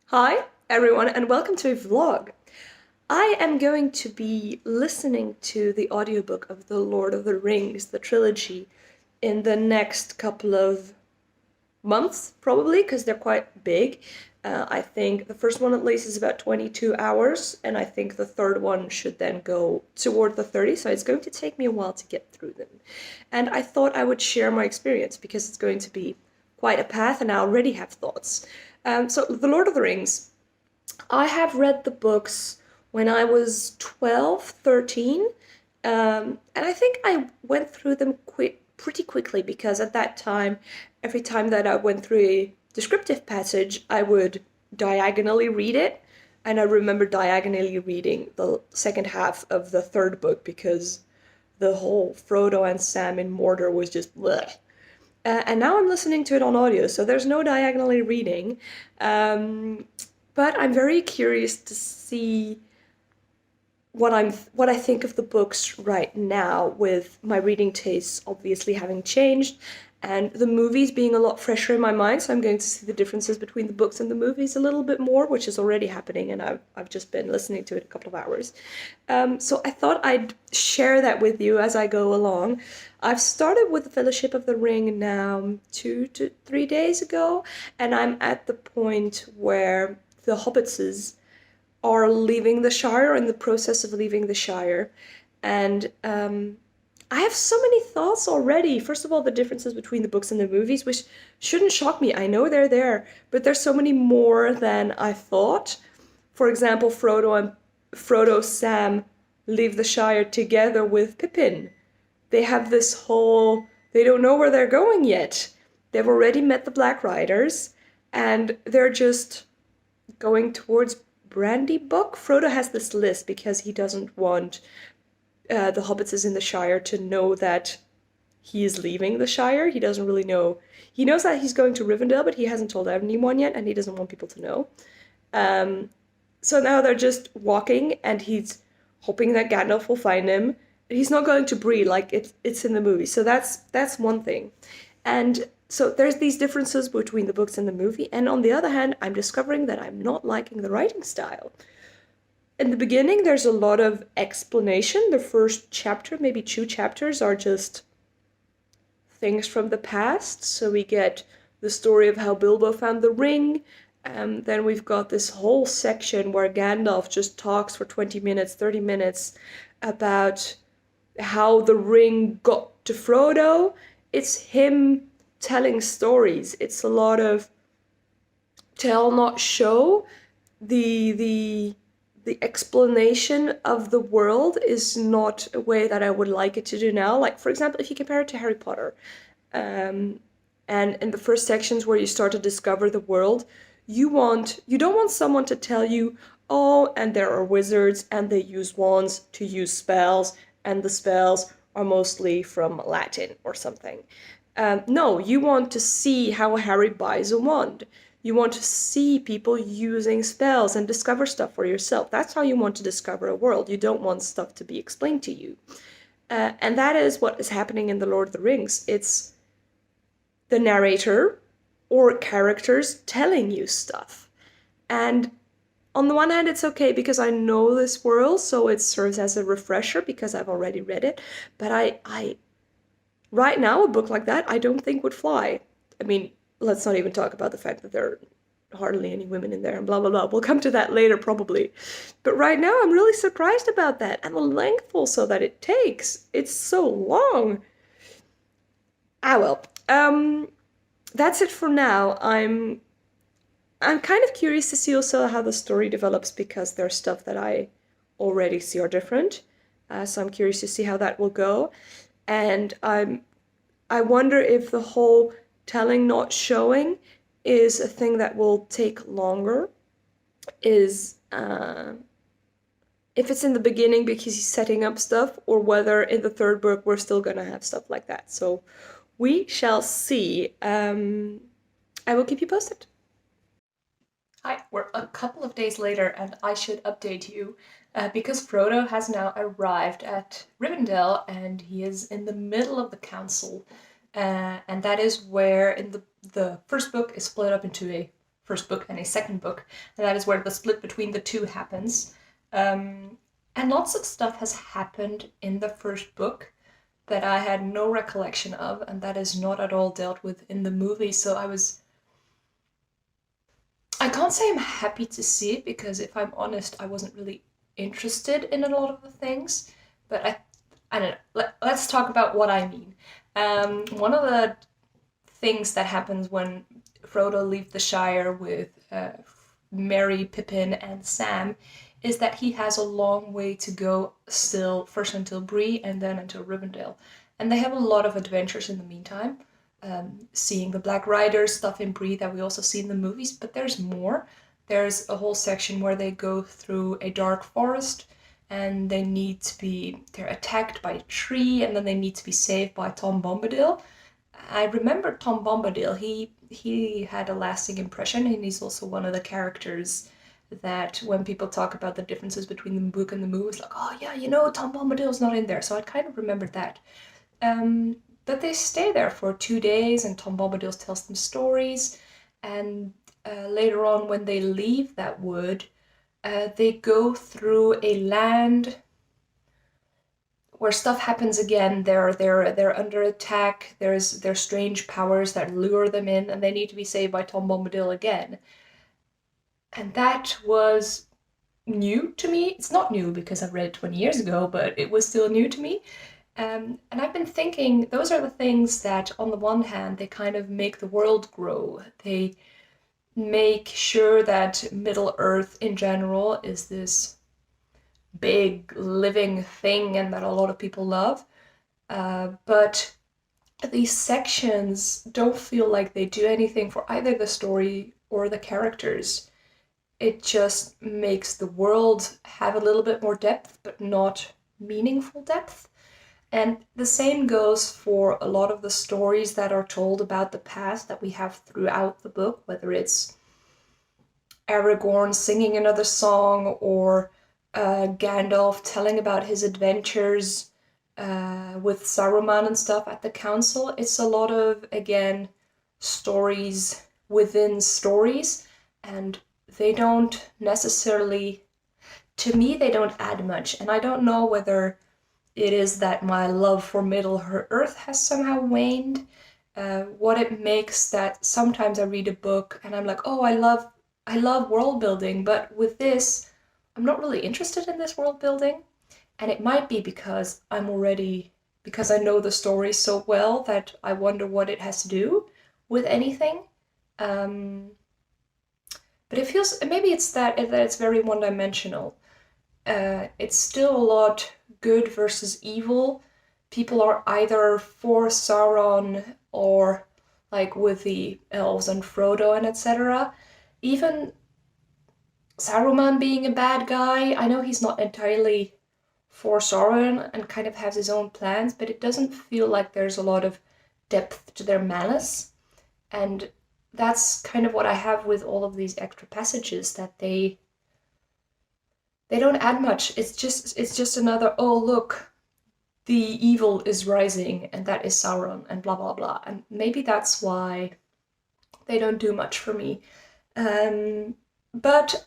Hi, everyone, and welcome to a vlog. I am going to be listening to the audiobook of The Lord of the Rings, the trilogy, in the next couple of months, probably, because they're quite big. I think the first one at least is about 22 hours, and I think the third one should then go toward the 30, so it's going to take me a while to get through them. And I thought I would share my experience because it's going to be quite a path, and I already have thoughts. So, The Lord of the Rings, I have read the books when I was 12, 13, and I think I went through them pretty quickly because at that time, every time that I went through a descriptive passage, I would diagonally read it. And I remember diagonally reading the second half of the third book because the whole Frodo and Sam in Mordor was just bleh. And now I'm listening to it on audio, so there's no diagonally reading. Um, but I'm very curious to see what I think of the books right now, with my reading tastes obviously having changed and the movies being a lot fresher in my mind. So I'm going to see the differences between the books and the movies a little bit more, which is already happening, and I've just been listening to it a couple of hours. So I thought I'd share that with you as I go along. I've started with the Fellowship of the Ring now 2 to 3 days ago, and I'm at the point where the hobbitses are leaving the Shire, in the process of leaving the Shire. And I have so many thoughts already. First of all, the differences between the books and the movies, which shouldn't shock me. I know they're there, but there's so many more than I thought. For example, Frodo, Sam leave the Shire together with Pippin. They have this whole, they don't know where they're going yet. They've already met the Black Riders, and they're just going towards Brandybuck. Frodo has this list because he doesn't want the hobbits in the Shire to know that he is leaving the Shire. He doesn't really know. He knows that he's going to Rivendell, but he hasn't told anyone yet, and he doesn't want people to know. Um, so now they're just walking, and he's hoping that Gandalf will find him. He's not going to Bree like it's in the movie. So that's one thing. And so there's these differences between the books and the movie. And on the other hand, I'm discovering that I'm not liking the writing style. In the beginning, there's a lot of explanation. The first chapter, maybe two chapters, are just things from the past. So we get the story of how Bilbo found the ring. Then we've got this whole section where Gandalf just talks for 20 minutes, 30 minutes about how the ring got to Frodo. It's him telling stories. It's a lot of tell, not show. The explanation of the world is not a way that I would like it to do now. Like, for example, if you compare it to Harry Potter, um, and in the first sections where you start to discover the world, you don't want someone to tell you, oh, and there are wizards and they use wands to use spells, and the spells are mostly from Latin or something. No, you want to see how Harry buys a wand. You want to see people using spells and discover stuff for yourself. That's how you want to discover a world. You don't want stuff to be explained to you. And that is what is happening in The Lord of the Rings. It's the narrator or characters telling you stuff. And on the one hand, it's okay because I know this world, so it serves as a refresher because I've already read it. But I right now, a book like that, I don't think would fly. I mean, let's not even talk about the fact that there are hardly any women in there and blah, blah, blah. We'll come to that later, probably. But right now, I'm really surprised about that. And the length also that it takes. It's so long. Ah, well. That's it for now. I'm kind of curious to see also how the story develops because there's stuff that I already see are different. So I'm curious to see how that will go. And I wonder if the whole telling not showing is a thing that will take longer. Is if it's in the beginning because he's setting up stuff, or whether in the third book we're still gonna have stuff like that. So we shall see. I will keep you posted. Hi, we're a couple of days later, and I should update you because Frodo has now arrived at Rivendell, and he is in the middle of the council. And that is where, in the first book, is split up into a first book and a second book, and that is where the split between the two happens. And lots of stuff has happened in the first book that I had no recollection of, and that is not at all dealt with in the movie. So I can't say I'm happy to see it, because if I'm honest, I wasn't really interested in a lot of the things. But I don't know. Let's talk about what I mean. One of the things that happens when Frodo leaves the Shire with Merry, Pippin, and Sam is that he has a long way to go still, first until Bree and then until Rivendell. And they have a lot of adventures in the meantime, seeing the Black Riders stuff in Bree that we also see in the movies, but there's more. There's a whole section where they go through a dark forest and they're attacked by a tree, and then they need to be saved by Tom Bombadil. I remember Tom Bombadil. He had a lasting impression, and he's also one of the characters that when people talk about the differences between the book and the movie, it's like, oh yeah, Tom Bombadil's not in there. So I kind of remembered that. But they stay there for 2 days, and Tom Bombadil tells them stories. And later on, when they leave that wood, they go through a land where stuff happens again. They're under attack. There's strange powers that lure them in, and they need to be saved by Tom Bombadil again. And that was new to me. It's not new because I've read it 20 years ago, but it was still new to me. And I've been thinking, those are the things that, on the one hand, they kind of make the world grow. They make sure that Middle Earth in general is this big living thing and that a lot of people love. But these sections don't feel like they do anything for either the story or the characters. It just makes the world have a little bit more depth, but not meaningful depth. And the same goes for a lot of the stories that are told about the past that we have throughout the book, whether it's Aragorn singing another song or Gandalf telling about his adventures with Saruman and stuff at the council. It's a lot of, again, stories within stories, and they don't necessarily, to me, they don't add much. And I don't know whether it is that my love for Middle Earth has somehow waned, what it makes that sometimes I read a book and I'm like, oh, I love world building, but with this, I'm not really interested in this world building. And it might be because because I know the story so well that I wonder what it has to do with anything. But it feels, maybe it's that it's very one-dimensional. It's still a lot good versus evil. People are either for Sauron or like with the elves and Frodo and etc. Even Saruman being a bad guy, I know he's not entirely for Sauron and kind of has his own plans, but it doesn't feel like there's a lot of depth to their malice. And that's kind of what I have with all of these extra passages, that they don't add much. It's just another, oh look, the evil is rising and that is Sauron and blah blah blah. And maybe that's why they don't do much for me. But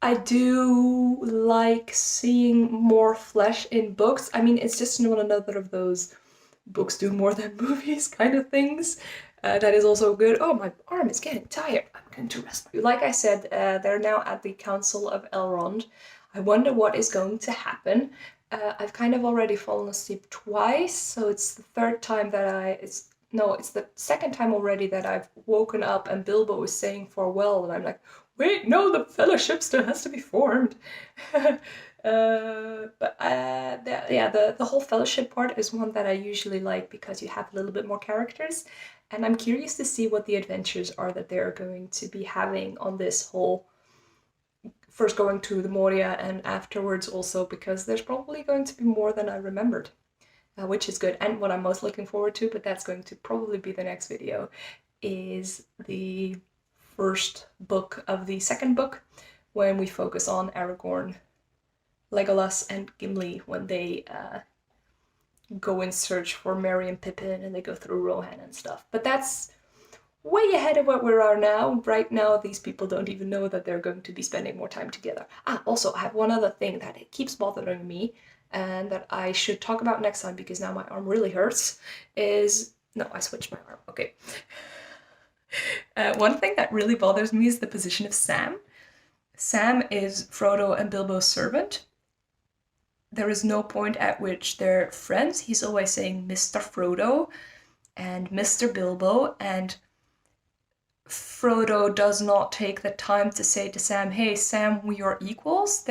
I do like seeing more flesh in books. I mean, it's just not another of those books do more than movies kind of things. That is also good. Oh, my arm is getting tired. I'm going to rest. Like I said, they're now at the Council of Elrond. I wonder what is going to happen. I've kind of already fallen asleep twice, so it's the third time that it's the second time already that I've woken up and Bilbo is saying farewell, and I'm like, wait, no, the fellowship still has to be formed. The whole fellowship part is one that I usually like because you have a little bit more characters, and I'm curious to see what the adventures are that they're going to be having on this whole, first going to the Moria and afterwards also, because there's probably going to be more than I remembered, which is good. And what I'm most looking forward to, but that's going to probably be the next video, is the first book of the second book, when we focus on Aragorn, Legolas, and Gimli when they go in search for Merry and Pippin and they go through Rohan and stuff. But that's way ahead of what we are now. Right now, these people don't even know that they're going to be spending more time together. Also, I have one other thing that it keeps bothering me and that I should talk about next time because now my arm really hurts, is... No, I switched my arm. Okay. One thing that really bothers me is the position of Sam. Sam is Frodo and Bilbo's servant. There is no point at which they're friends. He's always saying Mr. Frodo and Mr. Bilbo, and Frodo does not take the time to say to Sam, hey, Sam, we are equals.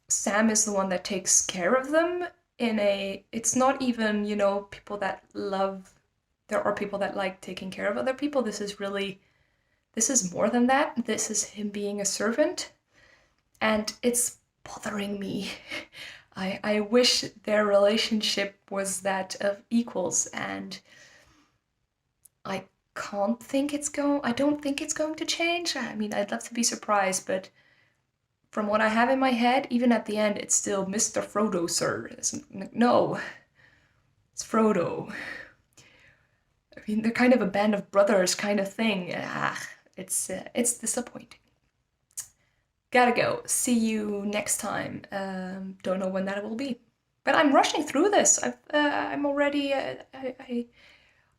Sam is the one that takes care of them it's not even, people that love, there are people that like taking care of other people. This is more than that. This is him being a servant, and it's bothering me. I wish their relationship was that of equals, and I don't think it's going to change. I mean, I'd love to be surprised, but from what I have in my head, even at the end, it's still Mr. Frodo, sir. No, it's Frodo. I mean, they're kind of a band of brothers kind of thing. It's disappointing. Gotta go. See you next time. Don't know when that will be. But I'm rushing through this. I'm already...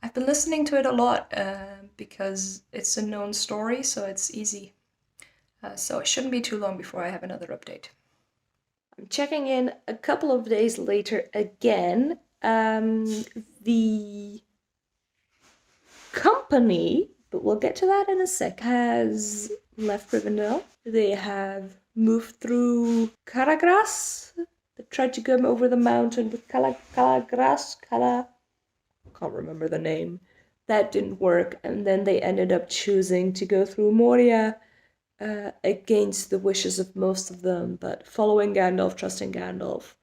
I've been listening to it a lot because it's a known story, so it's easy. So it shouldn't be too long before I have another update. I'm checking in a couple of days later again. The company, but we'll get to that in a sec, has left Rivendell. They have moved through Caragras. They tried to come over the mountain with Calagras. Can't remember the name. That didn't work, and then they ended up choosing to go through Moria against the wishes of most of them, but following Gandalf, trusting Gandalf,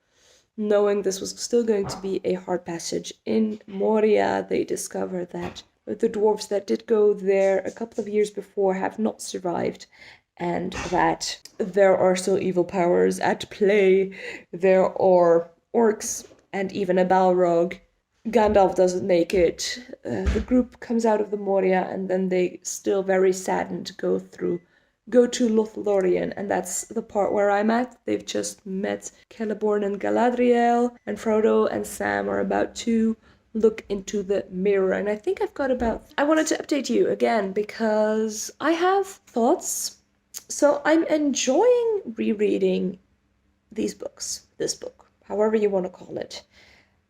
knowing this was still going to be a hard passage. In Moria, they discovered that the dwarves that did go there a couple of years before have not survived, and that there are still evil powers at play. There are orcs and even a Balrog. Gandalf doesn't make it. The group comes out of the Moria, and then they, still very saddened, go to Lothlorien, and that's the part where I'm at. They've just met Celeborn and Galadriel, and Frodo and Sam are about to look into the mirror. And I think I wanted to update you again because I have thoughts. So I'm enjoying rereading this book, however you want to call it.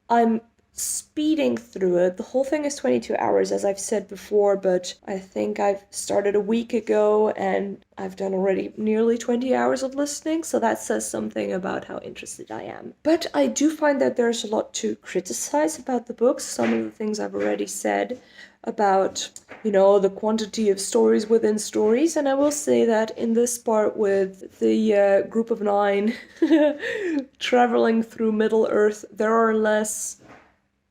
I'm speeding through it. The whole thing is 22 hours, as I've said before, but I think I've started a week ago and I've done already nearly 20 hours of listening, so that says something about how interested I am. But I do find that there's a lot to criticize about the books. Some of the things I've already said about, the quantity of stories within stories, and I will say that in this part with the group of 9 traveling through Middle-earth, there are less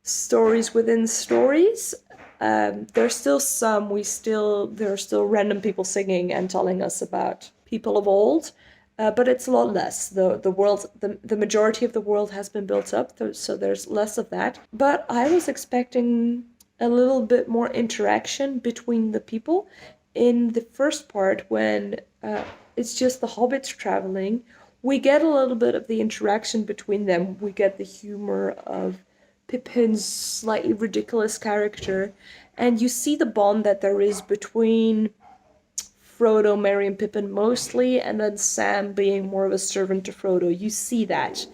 stories within stories. There's still some, there are still random people singing and telling us about people of old, but it's a lot less. The majority of the world has been built up, so there's less of that. But I was expecting a little bit more interaction between the people. In the first part, when it's just the hobbits traveling, we get a little bit of the interaction between them. We get the humor of Pippin's slightly ridiculous character, and you see the bond that there is between Frodo, Merry, and Pippin mostly, and then Sam being more of a servant to Frodo. You see that.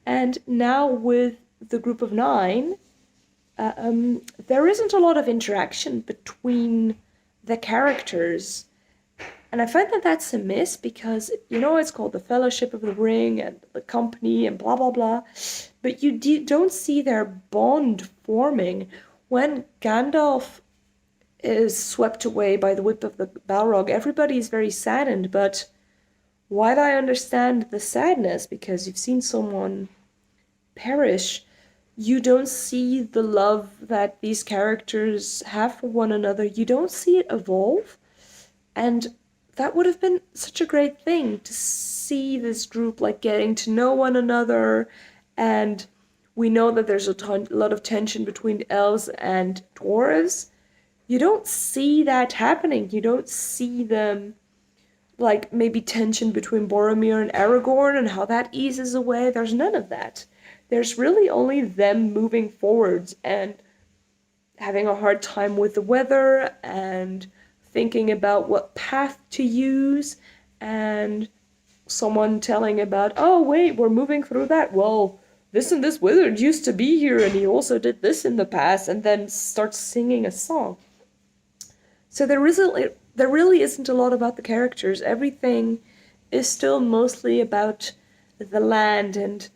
And now with the group of 9, there isn't a lot of interaction between the characters. And I find that that's a miss because, it's called the Fellowship of the Ring and the Company and blah, blah, blah. But you don't see their bond forming. When Gandalf is swept away by the whip of the Balrog, everybody is very saddened. But while I understand the sadness because you've seen someone perish, you don't see the love that these characters have for one another. You don't see it evolve. And that would have been such a great thing to see this group getting to know one another. And we know that there's a lot of tension between elves and dwarves. you don't see that happening. You don't see them, like, maybe tension between Boromir and Aragorn and how that eases away. There's none of that. There's really only them moving forwards and having a hard time with the weather and thinking about what path to use, and someone telling about, oh, wait, we're moving through that. Well, this and this wizard used to be here and he also did this in the past, and then starts singing a song. So there really isn't a lot about the characters. Everything is still mostly about the land and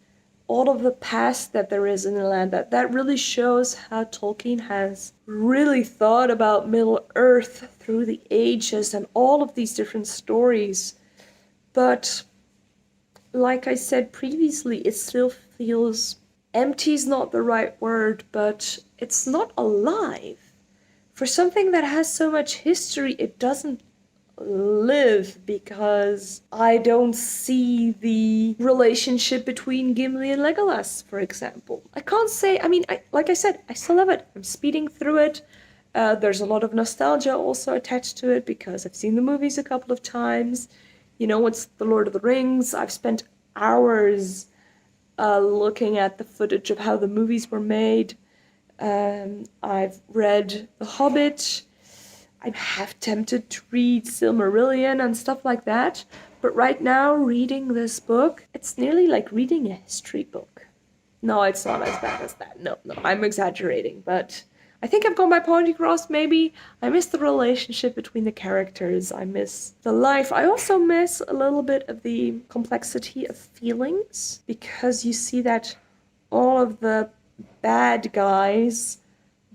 all of the past that there is in the land. That really shows how Tolkien has really thought about Middle Earth through the ages and all of these different stories. But like I said previously, it still feels empty is not the right word, but it's not alive. For something that has so much history, it doesn't live, because I don't see the relationship between Gimli and Legolas, for example. I can't say, I mean, like I said, I still love it. I'm speeding through it. There's a lot of nostalgia also attached to it because I've seen the movies a couple of times. You know, it's The Lord of the Rings. I've spent hours looking at the footage of how the movies were made. I've read The Hobbit. I'm half tempted to read Silmarillion and stuff like that. But right now, reading this book, it's nearly like reading a history book. No, it's not as bad as that. No, I'm exaggerating. But I think I've got my point across, maybe. I miss the relationship between the characters. I miss the life. I also miss a little bit of the complexity of feelings, because you see that all of the bad guys,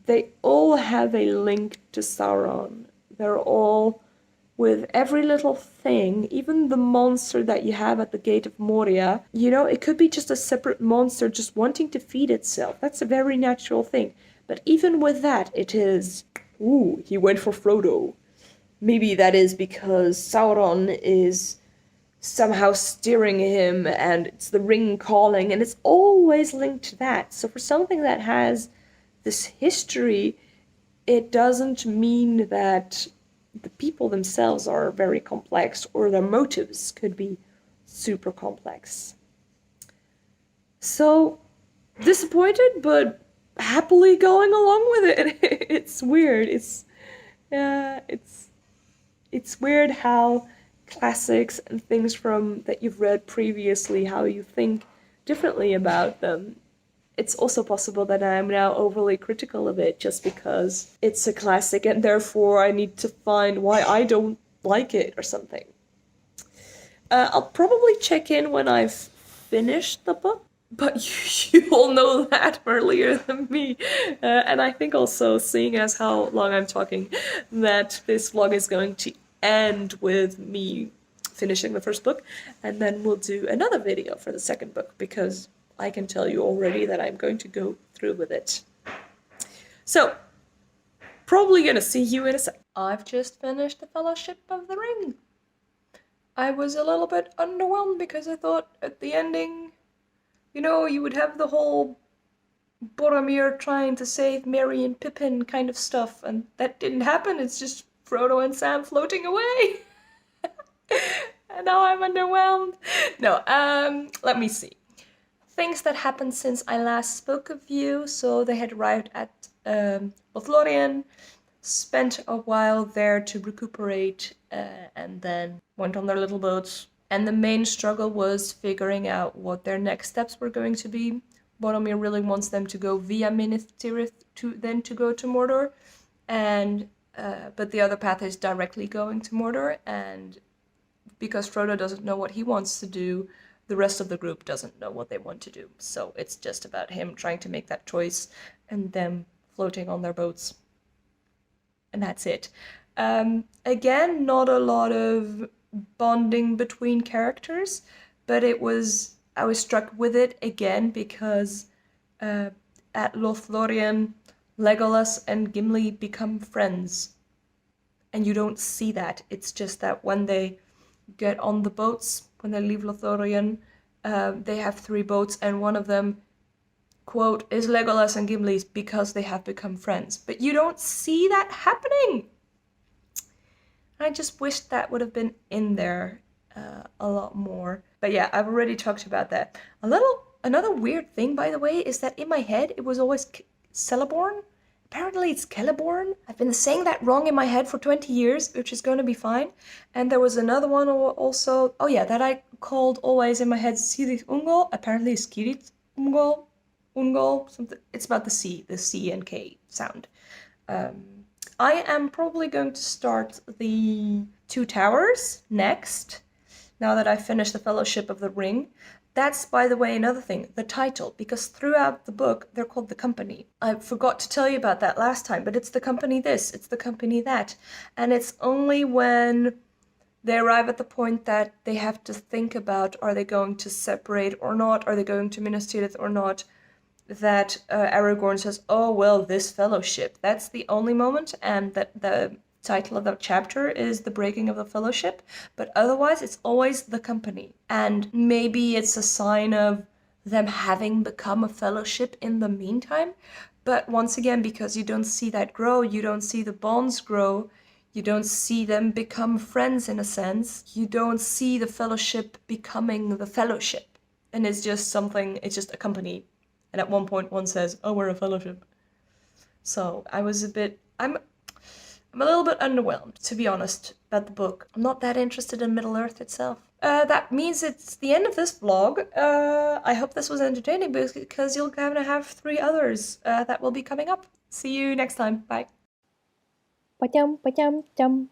they all have a link to Sauron. They're all, with every little thing, even the monster that you have at the Gate of Moria, you know, it could be just a separate monster just wanting to feed itself. That's a very natural thing. But even with that, it is, ooh, he went for Frodo. Maybe that is because Sauron is somehow steering him and it's the ring calling, and it's always linked to that. So for something that has this history, it doesn't mean that the people themselves are very complex or their motives could be super complex. So disappointed, but happily going along with it. It's weird. It's weird how classics and things from that you've read previously, how you think differently about them. It's also possible that I'm now overly critical of it just because it's a classic and therefore I need to find why I don't like it or something. I'll probably check in when I've finished the book, but you all know that earlier than me. And I think also, seeing as how long I'm talking, that this vlog is going to end with me finishing the first book, and then we'll do another video for the second book, because I can tell you already that I'm going to go through with it. So, probably gonna see you in a sec. I've just finished The Fellowship of the Ring. I was a little bit underwhelmed because I thought at the ending, you know, you would have the whole Boromir trying to save Merry and Pippin kind of stuff, and that didn't happen. It's just Frodo and Sam floating away. And now I'm underwhelmed. No, let me see. Things that happened since I last spoke of you. So they had arrived at Lothlorien, spent a while there to recuperate, and then went on their little boats. And the main struggle was figuring out what their next steps were going to be. Boromir really wants them to go via Minas Tirith to go to Mordor, and but the other path is directly going to Mordor, and because Frodo doesn't know what he wants to do, the rest of the group doesn't know what they want to do. So it's just about him trying to make that choice and them floating on their boats. And that's it. Again, not a lot of bonding between characters, but I was struck with it again because at Lothlorien, Legolas and Gimli become friends. And you don't see that. It's just that when they get on the boats, when they leave Lothlorien, they have 3 boats, and one of them quote, is Legolas and Gimli's because they have become friends. But you don't see that happening. I just wish that would have been in there a lot more. But yeah, I've already talked about that. Another weird thing, by the way, is that in my head it was always Celeborn. Apparently it's Celeborn. I've been saying that wrong in my head for 20 years, which is going to be fine. And there was another one also, oh yeah, that I called always in my head Sirit Ungol. Apparently it's Kirit Ungol. Ungol, something. It's about the C and K sound. I am probably going to start the Two Towers next, now that I've finished the Fellowship of the Ring. That's, by the way, another thing, the title, because throughout the book, they're called the Company. I forgot to tell you about that last time, but it's the company this, it's the company that. And it's only when they arrive at the point that they have to think about, are they going to separate or not, are they going to Minas Tirith or not, that Aragorn says, oh, well, this fellowship. That's the only moment, and that the title of the chapter is The Breaking of the Fellowship, but otherwise it's always the company. And maybe it's a sign of them having become a fellowship in the meantime, but once again, because you don't see that grow, you don't see the bonds grow, you don't see them become friends in a sense, you don't see the fellowship becoming the fellowship. And it's just a company. And at one point, one says, "Oh, we're a fellowship." So I'm a little bit underwhelmed, to be honest, about the book. I'm not that interested in Middle Earth itself. That means it's the end of this vlog. I hope this was entertaining because you're gonna have 3 others that will be coming up. See you next time. Bye. Ba-chum, ba-chum, chum.